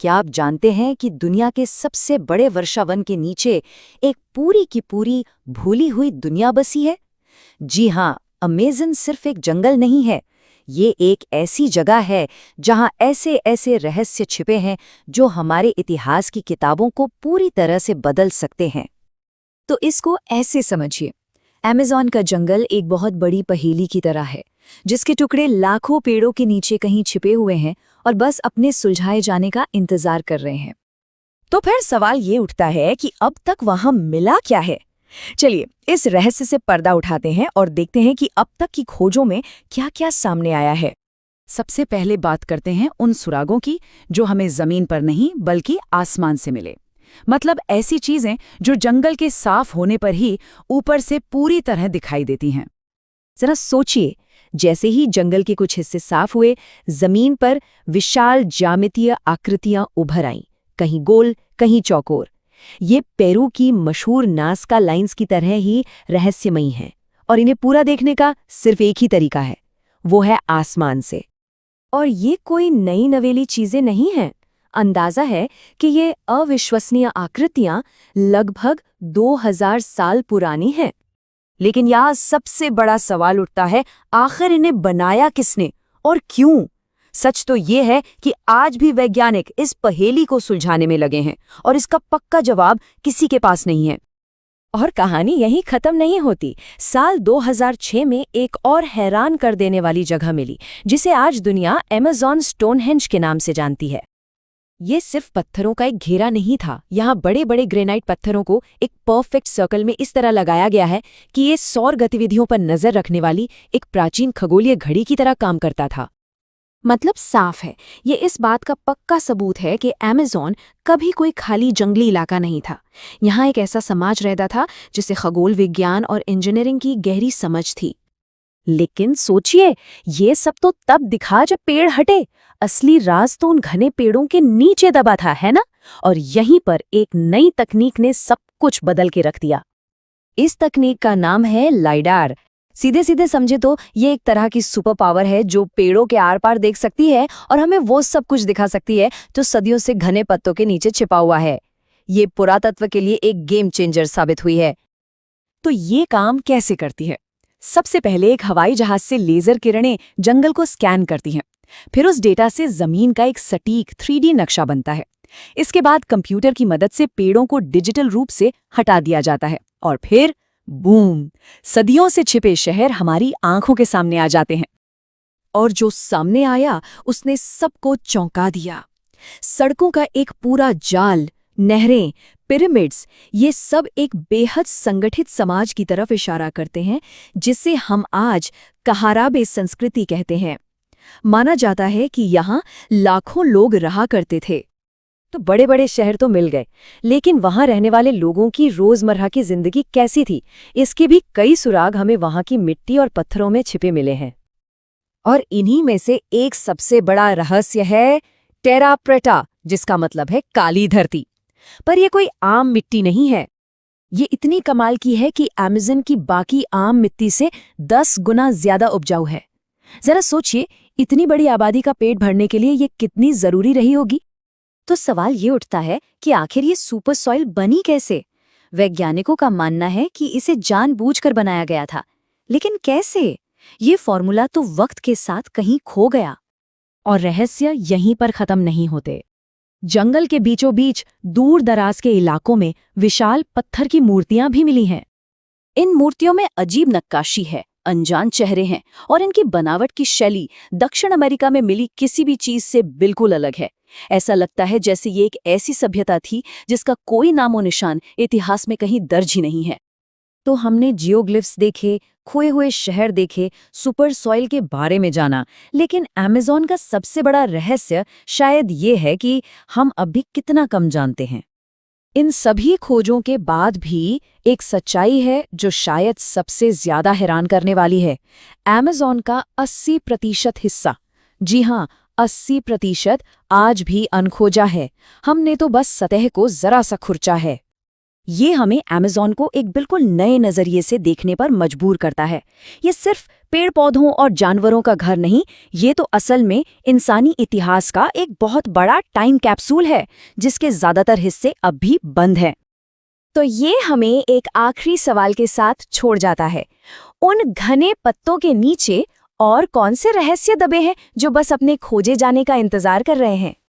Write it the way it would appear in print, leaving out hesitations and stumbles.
क्या आप जानते हैं कि दुनिया के सबसे बड़े वर्षावन के नीचे एक पूरी की पूरी भूली हुई दुनिया बसी है? जी हाँ, अमेज़न सिर्फ एक जंगल नहीं है। ये एक ऐसी जगह है जहाँ ऐसे ऐसे रहस्य छिपे हैं जो हमारे इतिहास की किताबों को पूरी तरह से बदल सकते हैं। तो इसको ऐसे समझिए, अमेज़न का जंगल एक बहुत बड़ी पहेली की तरह है, जिसके टुकड़े लाखों पेड़ों के नीचे कहीं छिपे हुए हैं और बस अपने सुलझाए जाने का इंतजार कर रहे हैं। तो फिर सवाल ये उठता है कि अब तक वहां मिला क्या है। चलिए इस रहस्य से पर्दा उठाते हैं और देखते हैं कि अब तक की खोजों में क्या क्या सामने आया है। सबसे पहले बात करते हैं उन सुरागों की जो हमें जमीन पर नहीं बल्कि आसमान से मिले। मतलब ऐसी चीजें जो जंगल के साफ होने पर ही ऊपर से पूरी तरह दिखाई देती हैं। जरा सोचिए, जैसे ही जंगल के कुछ हिस्से साफ हुए, जमीन पर विशाल ज्यामितीय आकृतियां उभर आईं, कहीं गोल कहीं चौकोर। ये पेरू की मशहूर नाज़का लाइंस की तरह ही रहस्यमयी हैं और इन्हें पूरा देखने का सिर्फ एक ही तरीका है, वो है आसमान से। और ये कोई नई नवेली चीजें नहीं हैं। अंदाजा है कि ये अविश्वसनीय आकृतियां लगभग 2000 साल पुरानी हैं। लेकिन यहाँ सबसे बड़ा सवाल उठता है, आखिर इन्हें बनाया किसने और क्यों? सच तो ये है कि आज भी वैज्ञानिक इस पहेली को सुलझाने में लगे हैं और इसका पक्का जवाब किसी के पास नहीं है। और कहानी यहीं खत्म नहीं होती। साल 2006 में एक और हैरान कर देने वाली जगह मिली, जिसे आज दुनिया अमेज़न स्टोनहेंज के नाम से जानती है। ये सिर्फ पत्थरों का एक घेरा नहीं था। यहाँ बड़े बड़े ग्रेनाइट पत्थरों को एक परफेक्ट सर्कल में इस तरह लगाया गया है कि ये सौर गतिविधियों पर नजर रखने वाली एक प्राचीन खगोलीय घड़ी की तरह काम करता था। मतलब साफ है, ये इस बात का पक्का सबूत है कि अमेज़न कभी कोई खाली जंगली इलाका नहीं था। यहाँ एक ऐसा समाज रहता था जिसे खगोल विज्ञान और इंजीनियरिंग की गहरी समझ थी। लेकिन सोचिए, ये सब तो तब दिखा जब पेड़ हटे। असली राज तो उन घने पेड़ों के नीचे दबा था, है ना? और यहीं पर एक नई तकनीक ने सब कुछ बदल के रख दिया। इस तकनीक का नाम है लाइडार। सीधे सीधे समझे तो ये एक तरह की सुपर पावर है जो पेड़ों के आर पार देख सकती है और हमें वो सब कुछ दिखा सकती है जो सदियों से घने पत्तों के नीचे छिपा हुआ है। ये पुरातत्व के लिए एक गेम चेंजर साबित हुई है। तो ये काम कैसे करती है? सबसे पहले एक हवाई जहाज से लेजर किरणें जंगल को स्कैन करती हैं। फिर उस डेटा से जमीन का एक सटीक 3D नक्शा बनता है। इसके बाद कंप्यूटर की मदद से पेड़ों को डिजिटल रूप से हटा दिया जाता है और फिर बूम, सदियों से छिपे शहर हमारी आंखों के सामने आ जाते हैं। और जो सामने आया उसने सबको चौंका दिया। सड़कों का एक पूरा जाल, नहरें, पिरामिड्स, ये सब एक बेहद संगठित समाज की तरफ इशारा करते हैं, जिसे हम आज कहाराबे संस्कृति कहते हैं। माना जाता है कि यहाँ लाखों लोग रहा करते थे। तो बड़े बड़े शहर तो मिल गए, लेकिन वहां रहने वाले लोगों की रोजमर्रा की जिंदगी कैसी थी, इसके भी कई सुराग हमें वहां की मिट्टी और पत्थरों में छिपे मिले हैं। और इन्हीं में से एक सबसे बड़ा रहस्य है टेरा प्रेटा, जिसका मतलब है काली धरती। पर यह कोई आम मिट्टी नहीं है। ये इतनी कमाल की है कि अमेज़न की बाकी आम मिट्टी से 10 गुना ज्यादा उपजाऊ है। जरा सोचिए, इतनी बड़ी आबादी का पेट भरने के लिए ये कितनी जरूरी रही होगी। तो सवाल ये उठता है कि आखिर ये सुपर सॉइल बनी कैसे? वैज्ञानिकों का मानना है कि इसे जानबूझकर बनाया गया था, लेकिन कैसे? ये फॉर्मूला तो वक्त के साथ कहीं खो गया। और रहस्य यहीं पर खत्म नहीं होते। जंगल के बीचों बीच दूर दराज के इलाकों में विशाल पत्थर की मूर्तियां भी मिली हैं। इन मूर्तियों में अजीब नक्काशी है, अनजान चेहरे हैं और इनकी बनावट की शैली दक्षिण अमेरिका में मिली किसी भी चीज से बिल्कुल अलग है। ऐसा लगता है जैसे ये एक ऐसी सभ्यता थी जिसका कोई नामो निशान इतिहास में कहीं दर्ज ही नहीं है। तो हमने जियोग्लिफ्स देखे, खोए हुए शहर देखे, सुपर सॉइल के बारे में जाना, लेकिन अमेज़न का सबसे बड़ा रहस्य शायद ये है कि हम अब भी कितना कम जानते हैं। इन सभी खोजों के बाद भी एक सच्चाई है जो शायद सबसे ज्यादा हैरान करने वाली है। अमेज़न का 80% हिस्सा, जी हाँ 80%, आज भी अनखोजा है। हमने तो बस सतह को जरा सा खुरचा है। ये हमें अमेज़न को एक बिल्कुल नए नजरिए से देखने पर मजबूर करता है। ये सिर्फ पेड़ पौधों और जानवरों का घर नहीं, ये तो असल में इंसानी इतिहास का एक बहुत बड़ा टाइम कैप्सूल है, जिसके ज्यादातर हिस्से अब भी बंद हैं। तो ये हमें एक आखिरी सवाल के साथ छोड़ जाता है। उन घने पत्तों के नीचे और कौन से रहस्य दबे हैं जो बस अपने खोजे जाने का इंतजार कर रहे हैं?